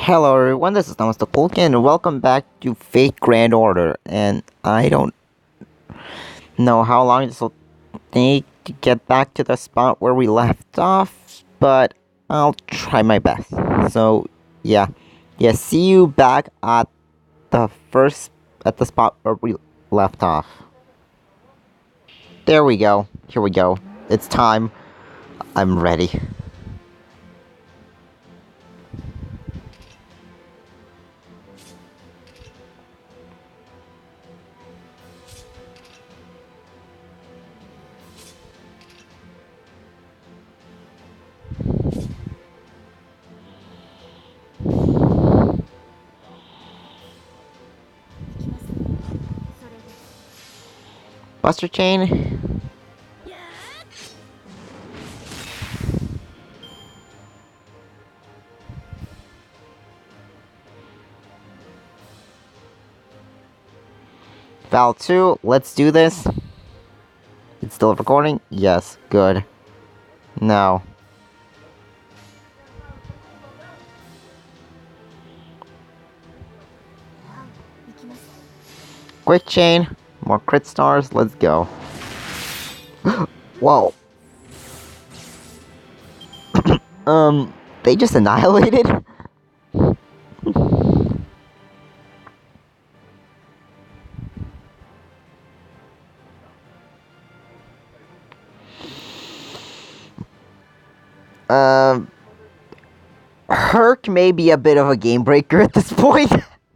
Hello everyone, this is Thomas the Polka and welcome back to Fate Grand Order. And I don't know how long this will take to get back to the spot where we left off, but I'll try my best. So, yeah. Yeah, see you back at the spot where we left off. There we go. Here we go. It's time. I'm ready. Buster Chain. Val 2, let's do this. It's still recording? Yes, good. Now. Quick chain, more crit stars, let's go. Whoa. They just annihilated? Herc may be a bit of a game breaker at this point.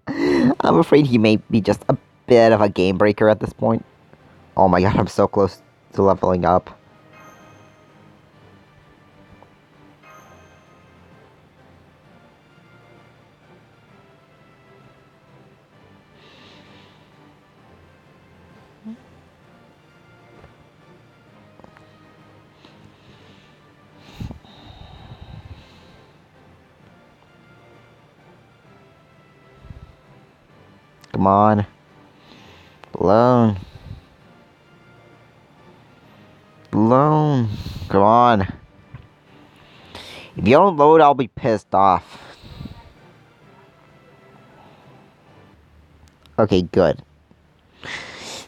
I'm afraid he may be just a bit of a game breaker at this point. Oh my god, I'm so close to leveling up. Come on. Blown. Blown. Come on. If you don't load, I'll be pissed off. Okay, good.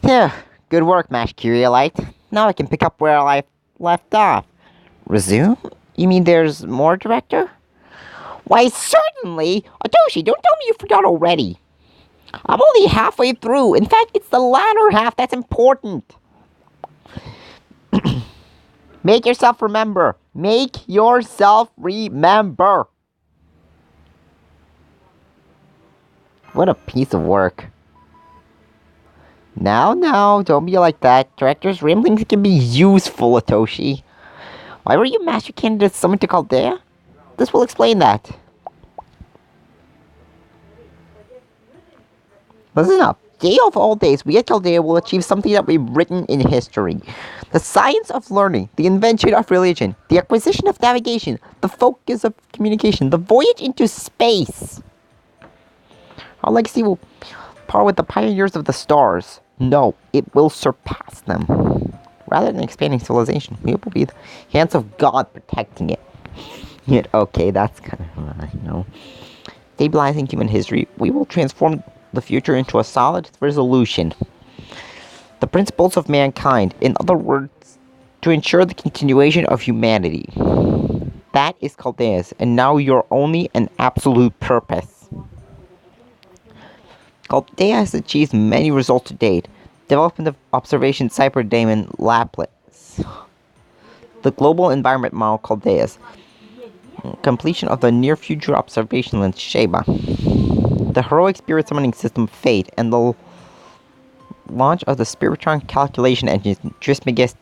Yeah, good work, Mash Curiolite. Now I can pick up where I left off. Resume? You mean there's more, Director? Why, certainly! Otoshi, don't tell me you forgot already. I'm only halfway through. In fact, it's the latter half that's important. Make yourself remember. Make yourself remember. What a piece of work. Now, don't be like that. Director's ramblings can be useful, Otoshi. Why were you master candidate summoned to Chaldea? This will explain that. Listen up. Day of all days, we at Chaldea will achieve something that we've written in history. The science of learning, the invention of religion, the acquisition of navigation, the focus of communication, the voyage into space. Our legacy will par with the pioneers of the stars. No, it will surpass them. Rather than expanding civilization, we will be the hands of God protecting it. Yet, okay, that's kind of, stabilizing human history, we will transform the future into a solid resolution. The principles of mankind, in other words, to ensure the continuation of humanity. That is Chaldea's, and now your only and absolute purpose. Chaldea has achieved many results to date. Development of observation Cyberdaemon Laplace. The global environment model Chaldea's. Completion of the near future observation lens Sheba. The heroic spirit summoning system Fate, and the launch of the Spiritron calculation engine Trismegistus.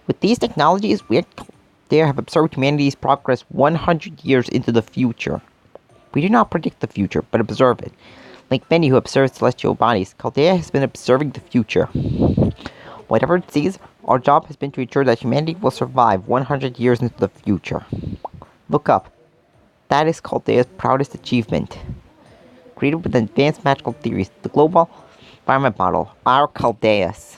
With these technologies, we have observed humanity's progress 100 years into the future. We do not predict the future, but observe it. Like many who observe celestial bodies, Chaldea has been observing the future. Whatever it sees, our job has been to ensure that humanity will survive 100 years into the future. Look up. That is Chaldea's proudest achievement. Created with advanced magical theories, the global environment model, our Chaldeas.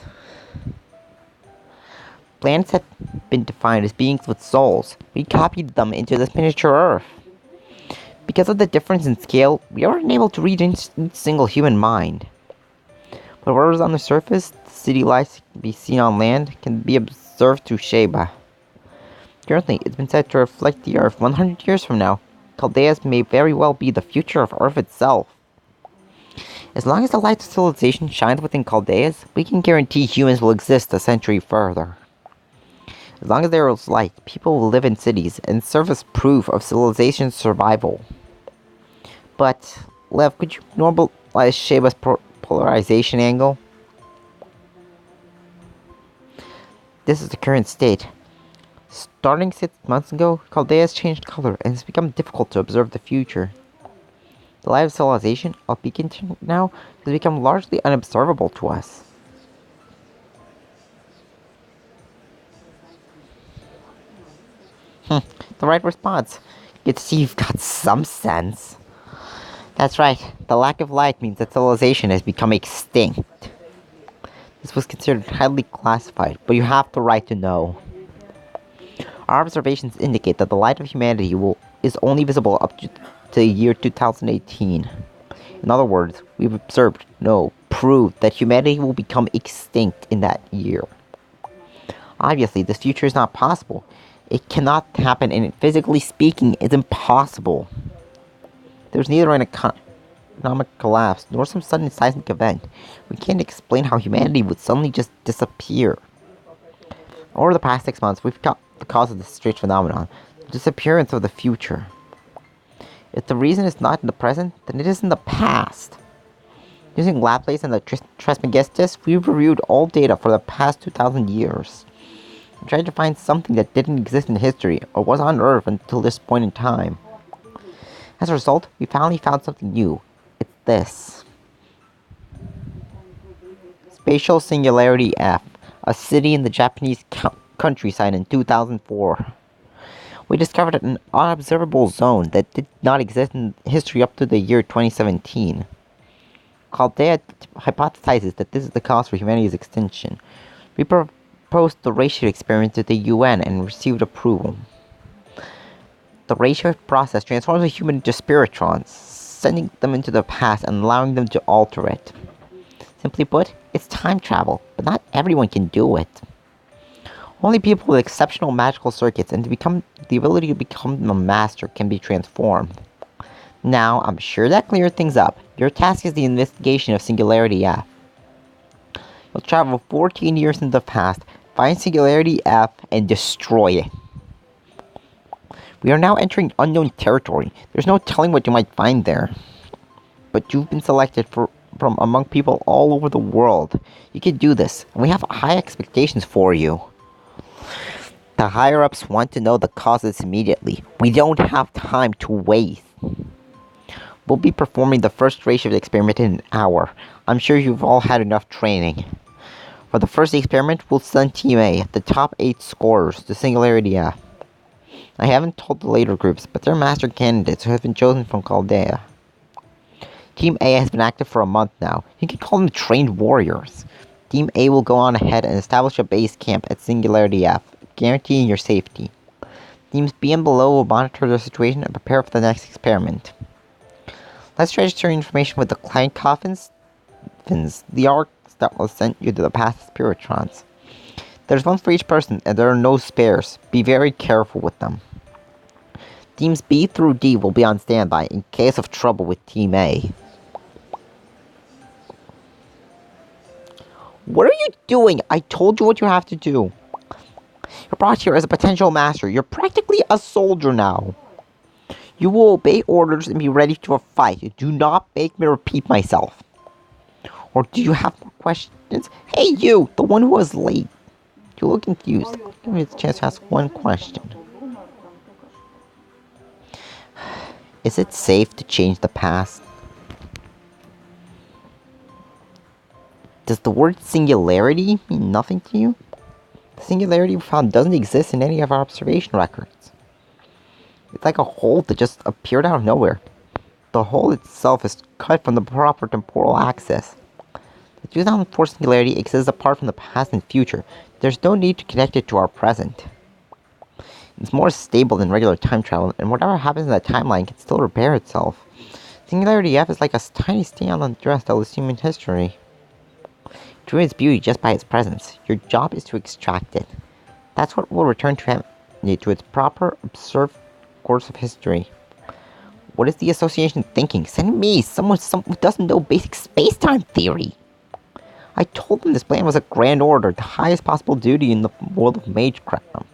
Planets have been defined as beings with souls. We copied them into this miniature Earth. Because of the difference in scale, we are unable to read each single human mind. But whatever is on the surface, the city lights can be seen on land, can be observed through Sheba. Currently, it's been said to reflect the Earth 100 years from now. Chaldeas may very well be the future of Earth itself. As long as the light of civilization shines within Chaldeas, we can guarantee humans will exist a century further. As long as there is light, people will live in cities and serve as proof of civilization's survival. But, Lev, could you normalize Sheba's polarization angle? This is the current state. Starting 6 months ago, Chaldeas changed color and it's become difficult to observe the future. The light of civilization, albeit now, has become largely unobservable to us. The right response. Good to see you've got some sense. That's right, the lack of light means that civilization has become extinct. This was considered highly classified, but you have the right to know. Our observations indicate that the light of humanity is only visible up to the year 2018. In other words, we've observed, proved that humanity will become extinct in that year. Obviously, this future is not possible. It cannot happen, and physically speaking, it's impossible. There's neither an economic collapse nor some sudden seismic event. We can't explain how humanity would suddenly just disappear. Over the past 6 months, we've got the cause of this strange phenomenon, the disappearance of the future. If the reason is not in the present, then it is in the past. Using Laplace and the Trismegistus, we've reviewed all data for the past 2,000 years. We tried to find something that didn't exist in history or was on Earth until this point in time. As a result, we finally found something new. It's this. Spatial Singularity F, a city in the Japanese countryside in 2004. We discovered an unobservable zone that did not exist in history up to the year 2017. Chaldea hypothesizes that this is the cause for humanity's extinction. We proposed the ratio experiment to the UN and received approval. The ratio process transforms a human into spiritrons, sending them into the past and allowing them to alter it. Simply put, it's time travel, but not everyone can do it. Only people with exceptional magical circuits and the ability to become a master can be transformed. Now, I'm sure that cleared things up. Your task is the investigation of Singularity F. You'll travel 14 years into the past, find Singularity F, and destroy it. We are now entering unknown territory. There's no telling what you might find there. But you've been selected from among people all over the world. You can do this, and we have high expectations for you. The higher-ups want to know the causes immediately. We don't have time to waste. We'll be performing the first ratio of the experiment in an hour. I'm sure you've all had enough training. For the first experiment, we'll send Team A, the top 8 scorers, to Singularity F. I haven't told the later groups, but they're master candidates who have been chosen from Chaldea. Team A has been active for a month now. You can call them trained warriors. Team A will go on ahead and establish a base camp at Singularity F, guaranteeing your safety. Teams B and below will monitor the situation and prepare for the next experiment. Let's register information with the client coffins, the arcs that will send you to the past spiritrons. There's one for each person, and there are no spares. Be very careful with them. Teams B through D will be on standby in case of trouble with Team A. What are you doing? I told you what you have to do. You're brought here as a potential master. You're practically a soldier now. You will obey orders and be ready to a fight. Do not make me repeat myself. Or do you have more questions? Hey you, the one who was late. You look confused. Give me the chance to ask one question. Is it safe to change the past? Does the word singularity mean nothing to you? The singularity we found doesn't exist in any of our observation records. It's like a hole that just appeared out of nowhere. The hole itself is cut from the proper temporal axis. The 2004 singularity exists apart from the past and future. There's no need to connect it to our present. It's more stable than regular time travel, and whatever happens in that timeline can still repair itself. Singularity F is like a tiny stain on the dress that was human history. To its beauty just by its presence, your job is to extract it. That's what will return to humanity to its proper, observed course of history. What is the association thinking? Send me someone who doesn't know basic space-time theory. I told them this plan was a grand order, the highest possible duty in the world of Magecraft.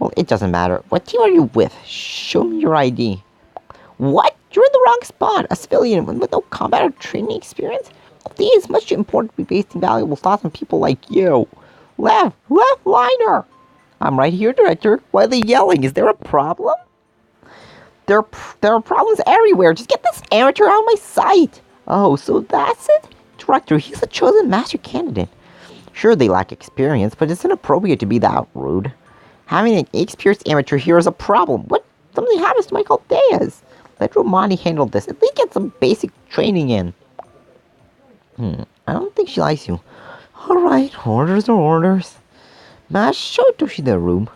Well, it doesn't matter. What team are you with? Show me your ID. What? You're in the wrong spot. A civilian with no combat or training experience? It's much too important to be basing valuable thoughts on people like you. Left liner! I'm right here, Director. Why are they yelling? Is there a problem? There are problems everywhere. Just get this amateur out of my sight. Oh, so that's it? Director, he's the chosen master candidate. Sure, they lack experience, but it's inappropriate to be that rude. Having an experienced amateur here is a problem. What? Something happens to Michael Diaz. Let Romani handle this. At least get some basic training in. I don't think she likes you. Alright, orders are orders. Mash, show Toshi the room.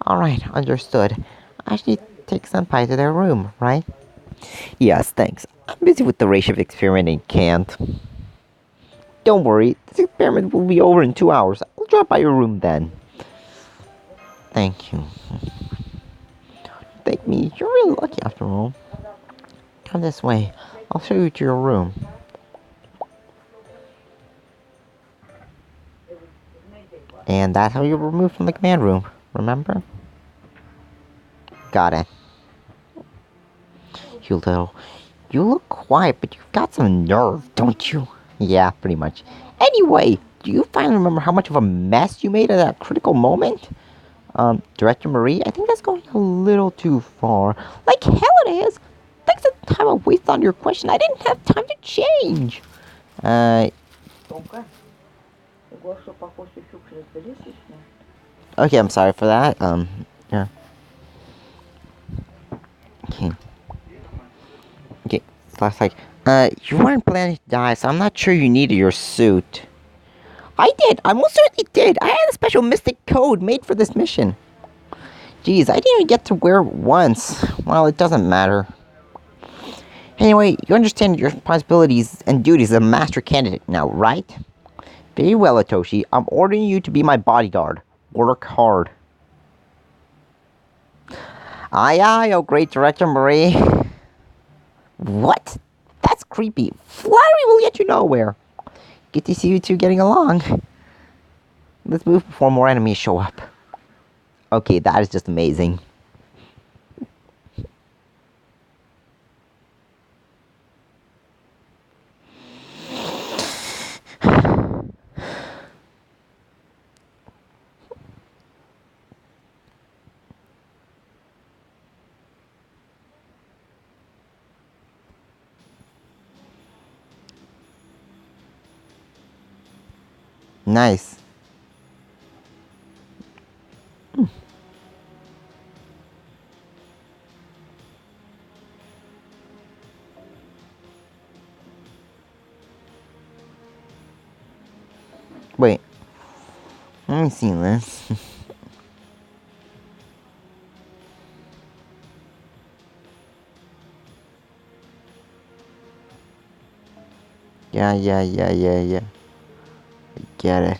Alright, understood. I should take Senpai to their room, right? Yes, thanks. I'm busy with the ratio of experimenting, can't. Don't worry, this experiment will be over in 2 hours. I'll drop by your room then. Thank you. Thank me, you're really lucky after all. Come this way. I'll show you to your room. And that's how you're removed from the command room, remember? Got it. You look quiet, but you've got some nerve, don't you? Yeah, pretty much. Anyway, do you finally remember how much of a mess you made at that critical moment? Director Marie, I think that's going a little too far. Like hell it is! Thanks for the time I wasted on your question. I didn't have time to change. Okay, I'm sorry for that. Yeah. Okay. Okay, last like, you weren't planning to die, so I'm not sure you needed your suit. I did! I most certainly did! I had a special mystic code made for this mission. Geez, I didn't even get to wear it once. Well, it doesn't matter. Anyway, you understand your responsibilities and duties as a master candidate now, right? Very well, Atoshi. I'm ordering you to be my bodyguard. Work hard. Aye aye, oh great Director Marie. What? That's creepy. Flattery will get you nowhere. Good to see you two getting along. Let's move before more enemies show up. Okay, that is just amazing. Nice. Wait. Let me see this. Yeah. I get it.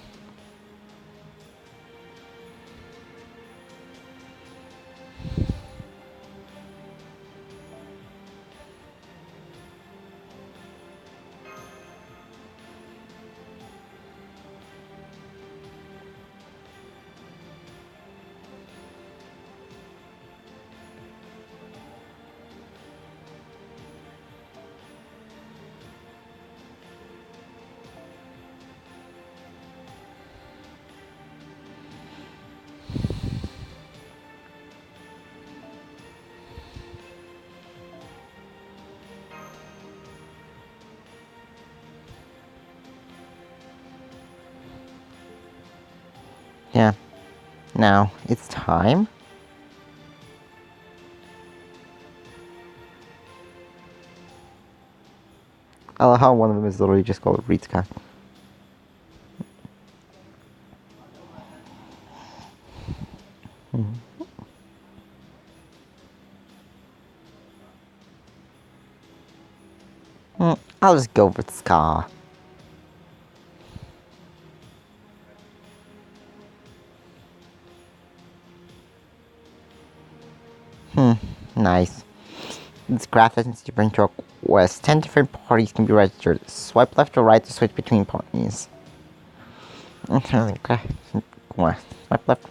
Yeah. Now, it's time. I love how one of them is literally just called Ritsuka. I'll just go with Ska. Nice. This graph lets you bring to a quest. 10 different parties can be registered. Swipe left or right to switch between parties. Okay, swipe left.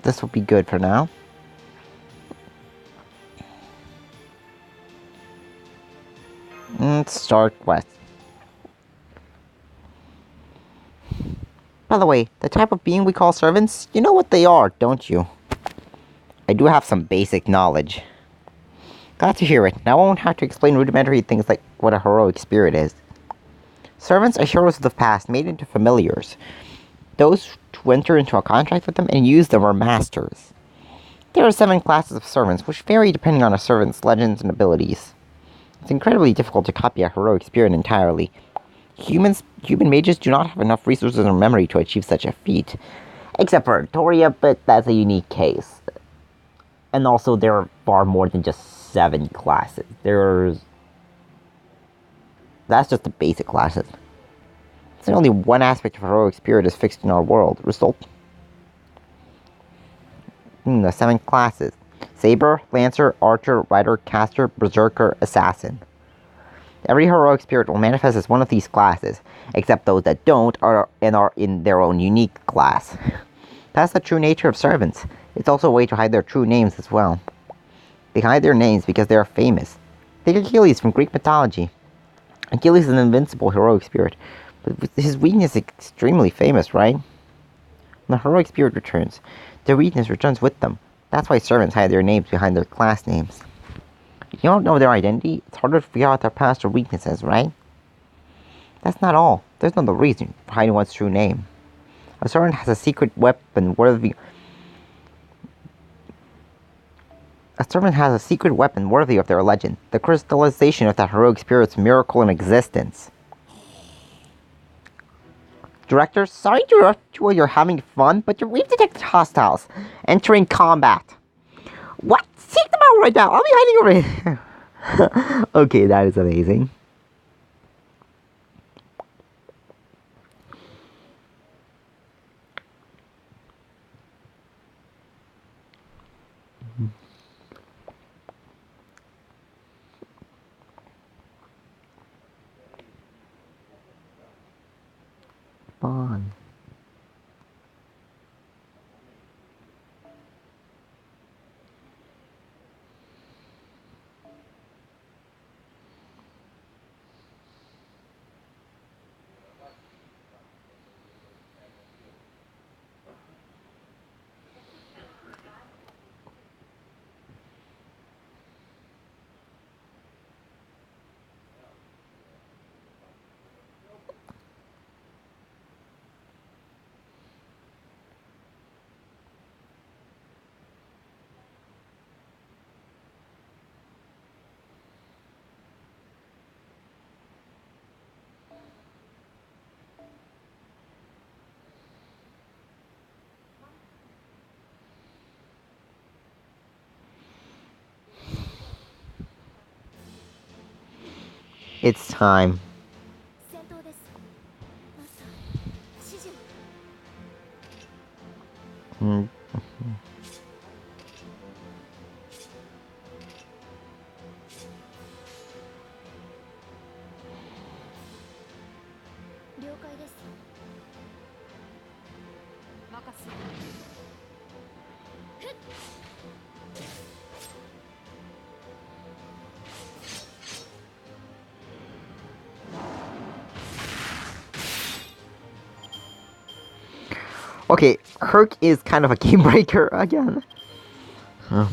This will be good for now. Start quest. By the way, the type of being we call servants, you know what they are, don't you? I do have some basic knowledge. Glad to hear it. Now I won't have to explain rudimentary things like what a heroic spirit is. Servants are heroes of the past, made into familiars. Those who enter into a contract with them and use them are masters. There are 7 classes of servants, which vary depending on a servant's legends and abilities. It's incredibly difficult to copy a heroic spirit entirely. Human mages do not have enough resources or memory to achieve such a feat. Except for Artoria, but that's a unique case. And also, there are far more than just 7 classes. That's just the basic classes. So only one aspect of heroic spirit is fixed in our world. Result? The 7 classes. Saber, Lancer, Archer, Rider, Caster, Berserker, Assassin. Every heroic spirit will manifest as one of these classes, except those that don't are in their own unique class. That's the true nature of servants. It's also a way to hide their true names as well. They hide their names because they are famous. Take Achilles from Greek mythology. Achilles is an invincible heroic spirit, but his weakness is extremely famous, right? When the heroic spirit returns, their weakness returns with them. That's why servants hide their names behind their class names. If you don't know their identity, it's harder to figure out their past or weaknesses, right? That's not all. There's another reason for hiding one's true name. A servant has a secret weapon worthy of their legend, the crystallization of that heroic spirit's miracle in existence. Director, sorry to interrupt you while you're having fun, but we've detected hostiles entering combat. What? Seek them out right now. I'll be hiding over here. Okay, that is amazing. Fun. It's time. Mm. Okay, Herc is kind of a game breaker again. Huh.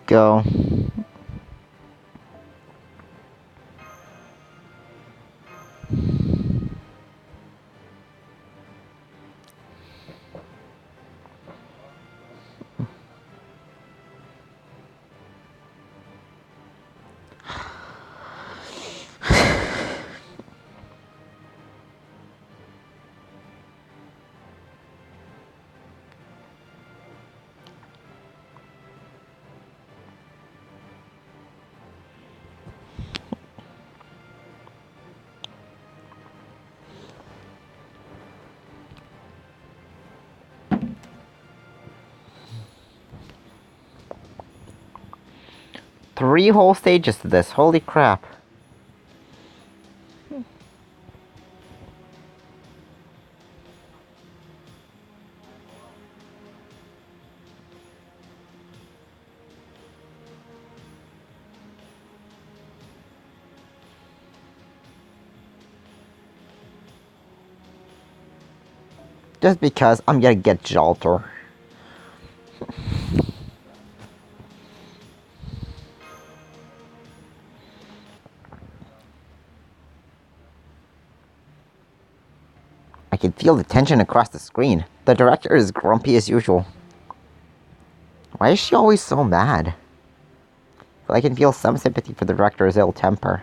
Go. Three whole stages to this, holy crap. Just because I'm gonna get Jalter. I can feel the tension across the screen. The director is grumpy as usual. Why is she always so mad? But I can feel some sympathy for the director's ill temper.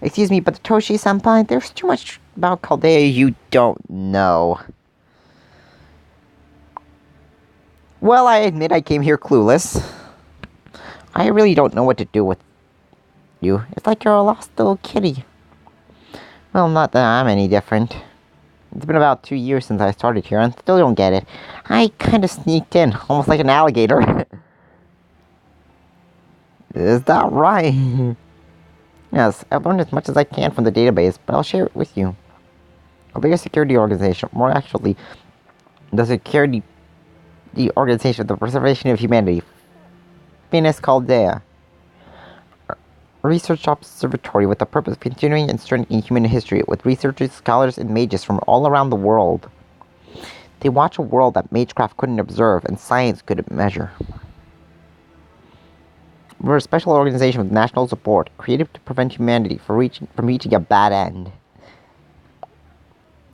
Excuse me, but Toshi-senpai, there's too much about Chaldea you don't know. Well, I admit I came here clueless. I really don't know what to do with you. It's like you're a lost little kitty. Well, not that I'm any different. It's been about 2 years since I started here, and still don't get it. I kind of sneaked in, almost like an alligator. Is that right? Yes, I've learned as much as I can from the database, but I'll share it with you. A bigger security organization, more actually, the organization of the preservation of humanity, Venus Caldea. a research observatory with the purpose of continuing and strengthening human history with researchers, scholars, and mages from all around the world. They watch a world that magecraft couldn't observe and science couldn't measure. We're a special organization with national support, created to prevent humanity from reaching a bad end.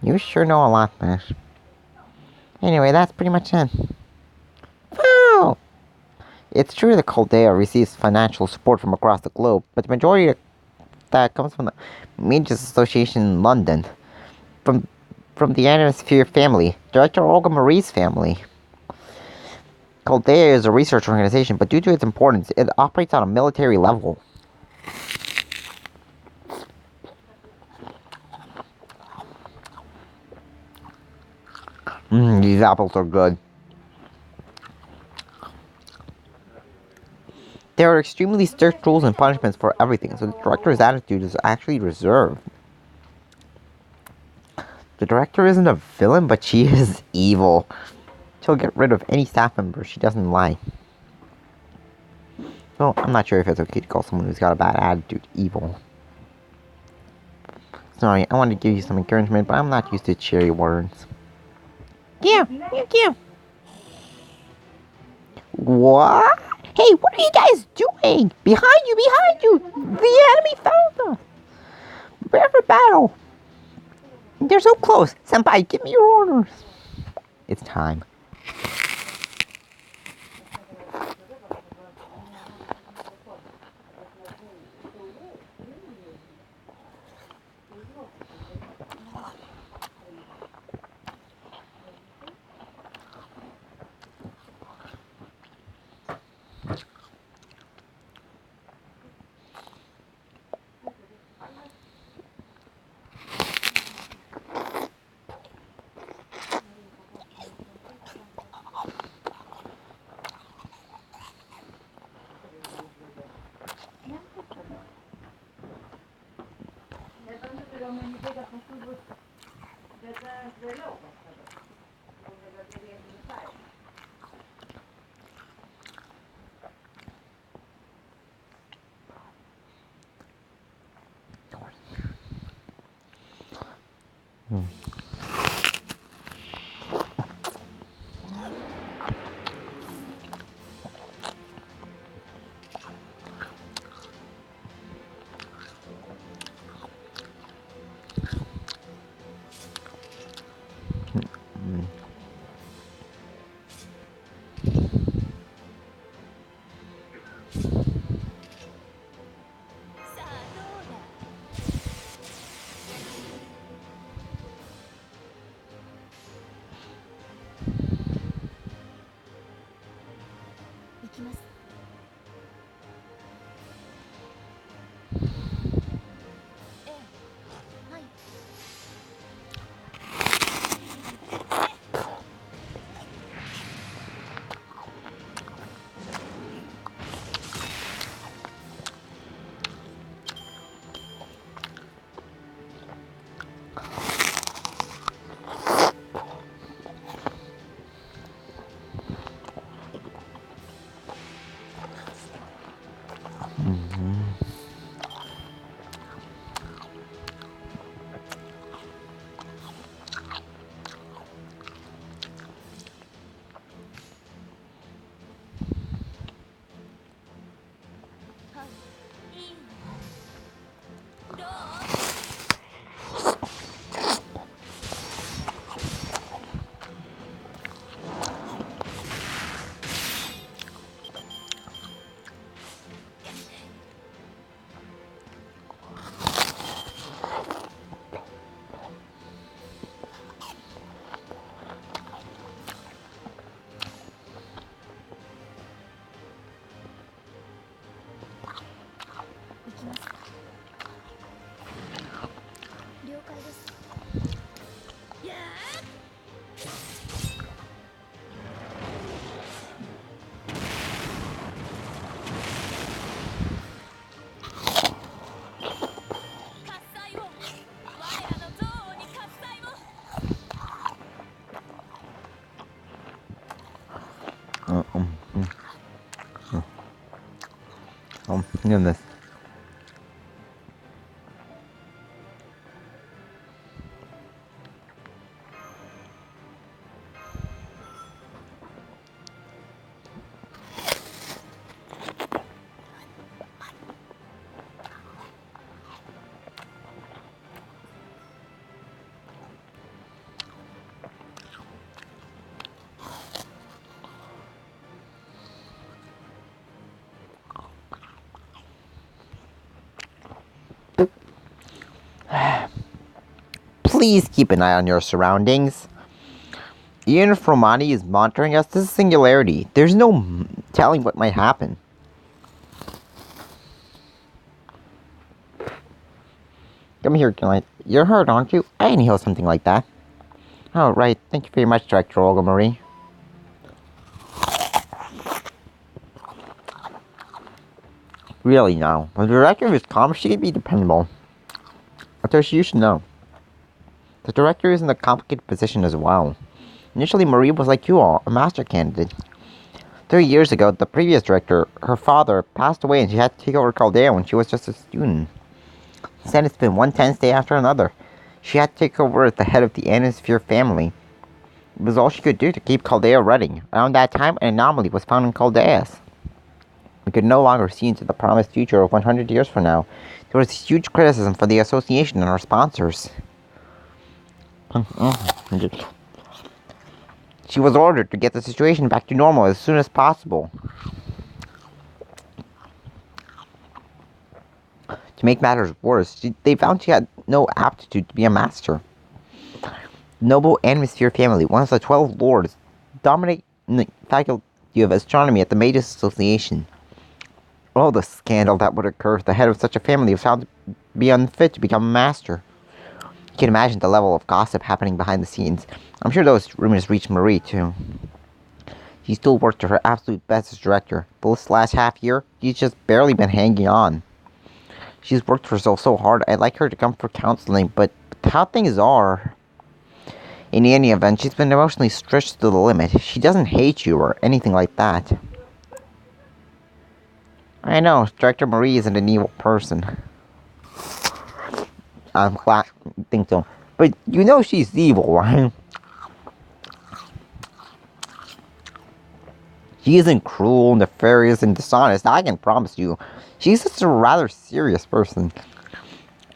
You sure know a lot, Mash. Anyway, that's pretty much it. Wow! It's true that Chaldea receives financial support from across the globe, but the majority of that comes from the Mages Association in London. From the Atmosphere family, Director Olga Marie's family. Chaldea is a research organization, but due to its importance, it operates on a military level. These apples are good. There are extremely strict rules and punishments for everything, so the director's attitude is actually reserved. The director isn't a villain, but she is evil. She'll get rid of any staff member she doesn't like. Well, I'm not sure if it's okay to call someone who's got a bad attitude evil. Sorry, I wanted to give you some encouragement, but I'm not used to cheery words. Yeah, thank you. What? Hey, what are you guys doing? Behind you, behind you! The enemy found us! Prepare for battle! They're so close! Senpai, give me your orders! It's time. Goodness. Please keep an eye on your surroundings. Even if Romani is monitoring us, this is singularity. There's no telling what might happen. Come here, Gillian. You're hurt, aren't you? I didn't hear something like that. Oh, right. Thank you very much, Director Olga Marie. Really, now. When the director is calm, she can be dependable. Although you should know. The director is in a complicated position as well. Initially, Marie was like you all, a master candidate. 3 years ago, the previous director, her father, passed away and she had to take over Caldea when she was just a student. Instead, it's been one tense day after another. She had to take over as the head of the Anisphere family. It was all she could do to keep Caldea running. Around that time, an anomaly was found in Caldeas. We could no longer see into the promised future of 100 years from now. There was huge criticism for the association and our sponsors. She was ordered to get the situation back to normal as soon as possible. To make matters worse, they found she had no aptitude to be a master. The noble Atmosphere family, one of the 12 lords, dominate the faculty of astronomy at the Magus Association. Oh, the scandal that would occur if the head of such a family was found to be unfit to become a master. You can imagine the level of gossip happening behind the scenes. I'm sure those rumors reached Marie, too. She still worked to her absolute best as director, but this last half year, she's just barely been hanging on. She's worked herself so hard, I'd like her to come for counseling, but how things are... In any event, she's been emotionally stretched to the limit. She doesn't hate you or anything like that. I know, Director Marie isn't an evil person. I'm glad you think so. But you know she's evil, right? She isn't cruel, nefarious, and dishonest, I can promise you. She's just a rather serious person.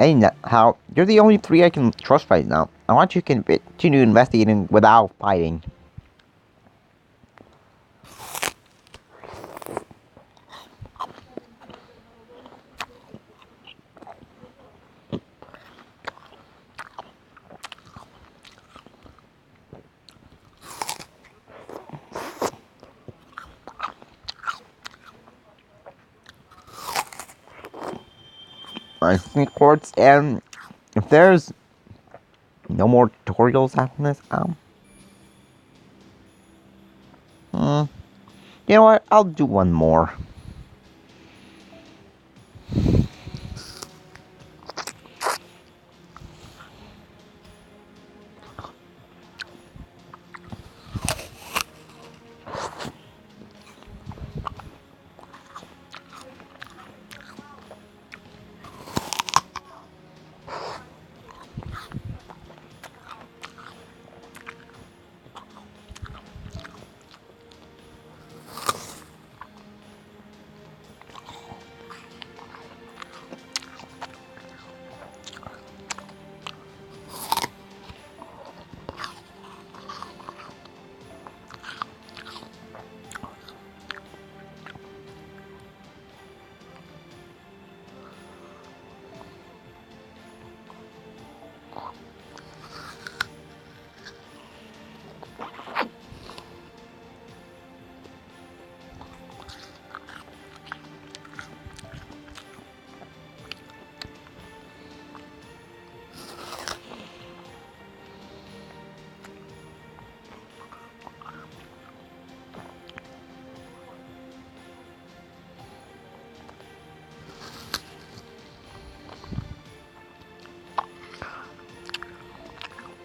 Anyhow, you're the only three I can trust right now. I want you to continue investigating without fighting. I think courts, and if there's no more tutorials after this, you know what, I'll do one more.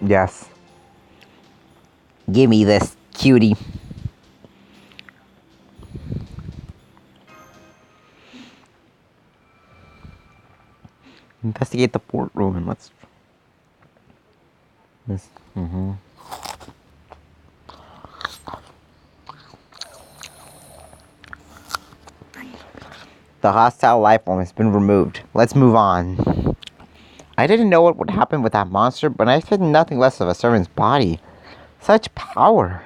Yes. Give me this, cutie. Investigate the port room and let's... The hostile life form has been removed. Let's move on. I didn't know what would happen with that monster, but I expected nothing less of a servant's body. Such power.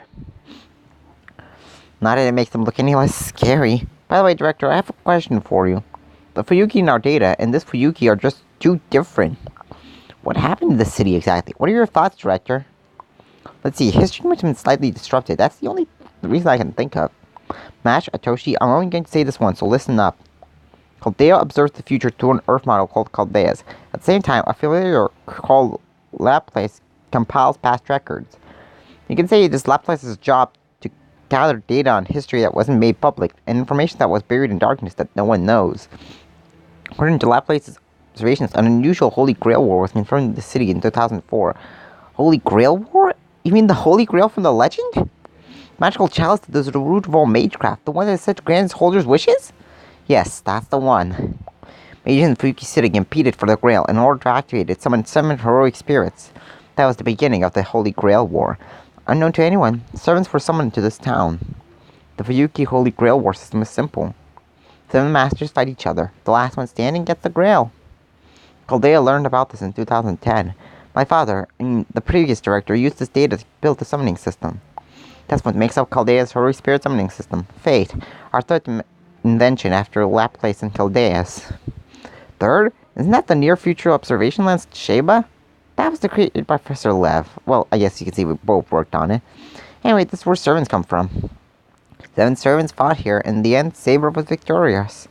Not that it makes them look any less scary. By the way, Director, I have a question for you. The Fuyuki in our data and this Fuyuki are just too different. What happened to the city exactly? What are your thoughts, Director? Let's see, history must have been slightly disrupted. That's the only reason I can think of. Mash, Atoshi, I'm only going to say this once, so listen up. Chaldea observes the future through an Earth model called Chaldeas. At the same time, a familiar called Laplace compiles past records. You can say this Laplace's job to gather data on history that wasn't made public, and information that was buried in darkness that no one knows. According to Laplace's observations, an unusual Holy Grail War was confirmed in the city in 2004. Holy Grail War? You mean the Holy Grail from the legend? Magical chalice that is the root of all magecraft, the one that set grants holders' wishes? Yes, that's the one. Mages in Fuki City competed for the Grail. In order to activate it, summoned 7 heroic spirits. That was the beginning of the Holy Grail War. Unknown to anyone, servants were summoned to this town. The Fuyuki Holy Grail War system is simple. 7 masters fight each other. The last one standing gets the Grail. Chaldea learned about this in 2010. My father, the previous director, used this data to build the summoning system. That's what makes up Chaldea's Heroic Spirit Summoning System. Fate, our third invention after Laplace and Chaldea's. Third? Isn't that the near-future observation lens Sheba? That was created by Professor Lev. Well, I guess you can see we both worked on it. Anyway, this is where servants come from. 7 servants fought here, and in the end, Saber was victorious.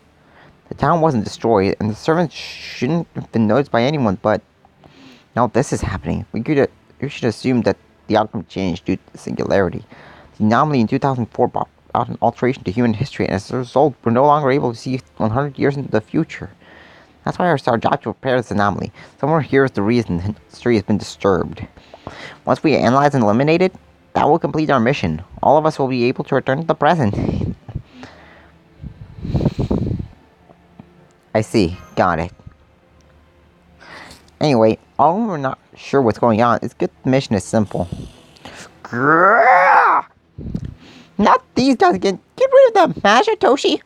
The town wasn't destroyed, and the servants shouldn't have been noticed by anyone, but now this is happening. We should assume that the outcome changed due to the singularity. The anomaly in 2004 brought out an alteration to human history, and as a result, we're no longer able to see 100 years into the future. That's why our job to repair this anomaly. Somewhere here is the reason history has been disturbed. Once we analyze and eliminate it, that will complete our mission. All of us will be able to return to the present. I see. Got it. Anyway, although we're not sure what's going on, it's good the mission is simple. Not these guys again. Get rid of them, Mashu, Toshi.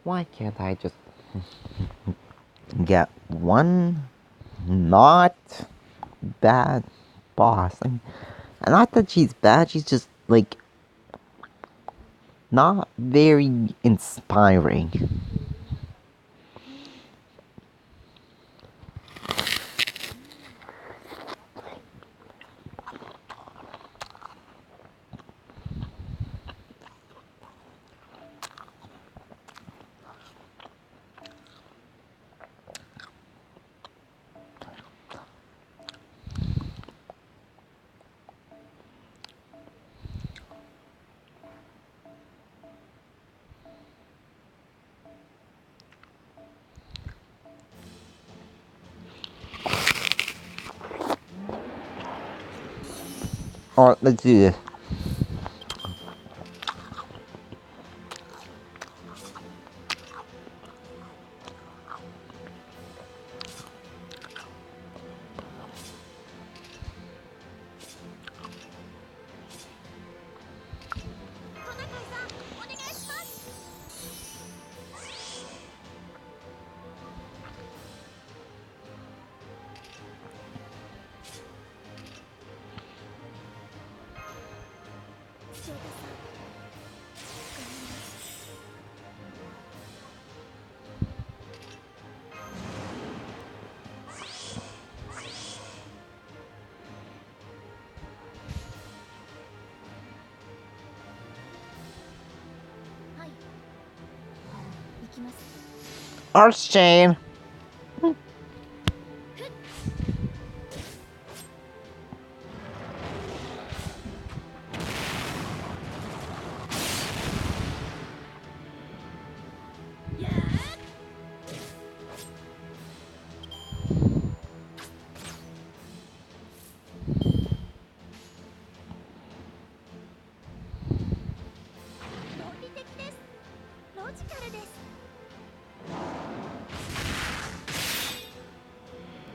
Why can't I just get one not bad boss? I mean, not that she's bad, she's just like not very inspiring. Alright, let's do this. Archchain.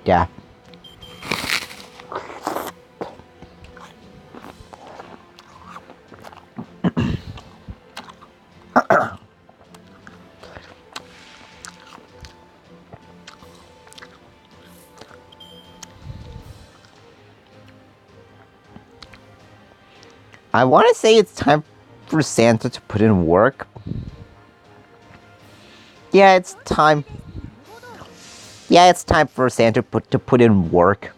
Yeah. I want to say it's time for Santa to put in work. Yeah, it's time. Yeah, it's time for Santa to put in work.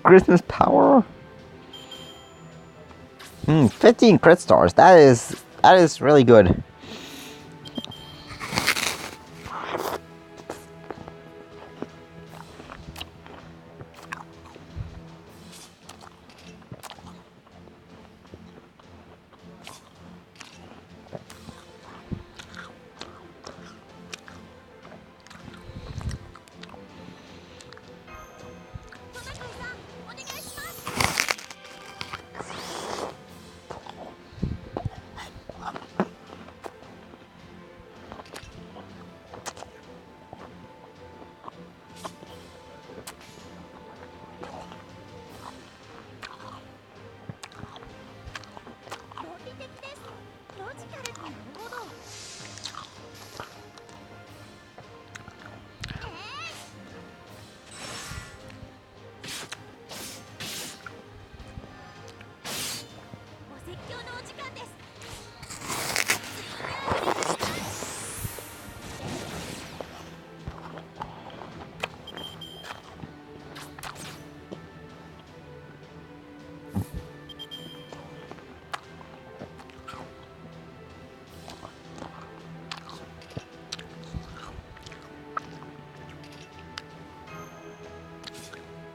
Christmas power. 15 crit stars. That is really good.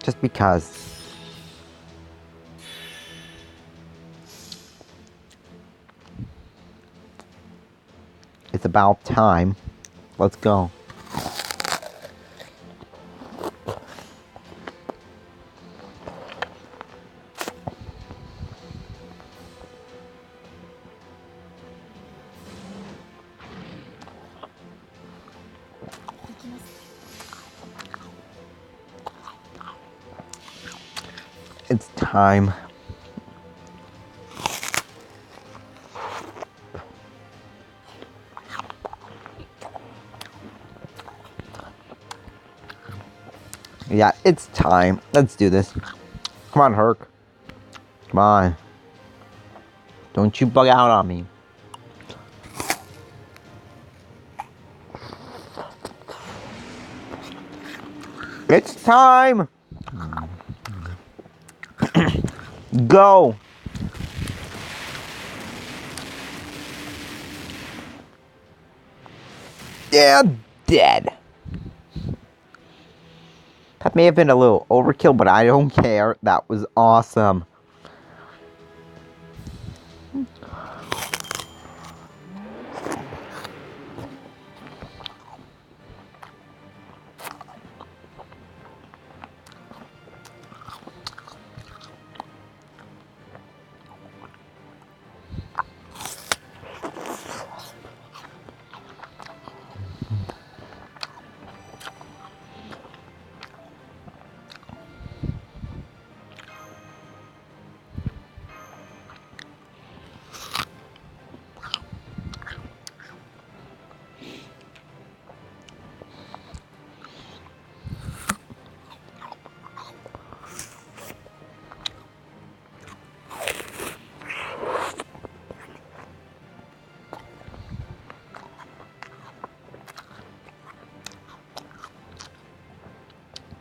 Just because. It's about time. Let's go. It's time. Yeah, it's time. Let's do this. Come on, Herc. Come on. Don't you bug out on me. It's time! Go! Yeah, dead. That may have been a little overkill, but I don't care. That was awesome.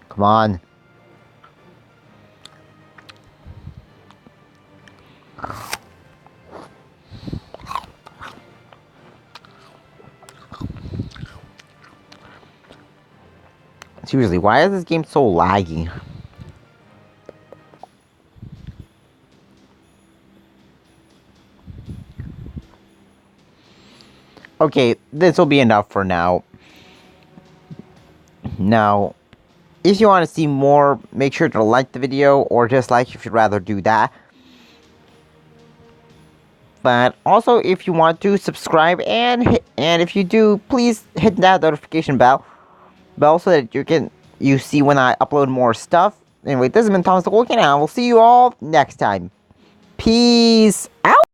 Come on. Seriously, why is this game so laggy? Okay, this will be enough for now. Now, if you want to see more, make sure to like the video or dislike if you'd rather do that. But also, if you want to subscribe and if you do, please hit that notification bell so that you see when I upload more stuff. Anyway, this has been Thomas the Wolfgang, and I will see you all next time. Peace out.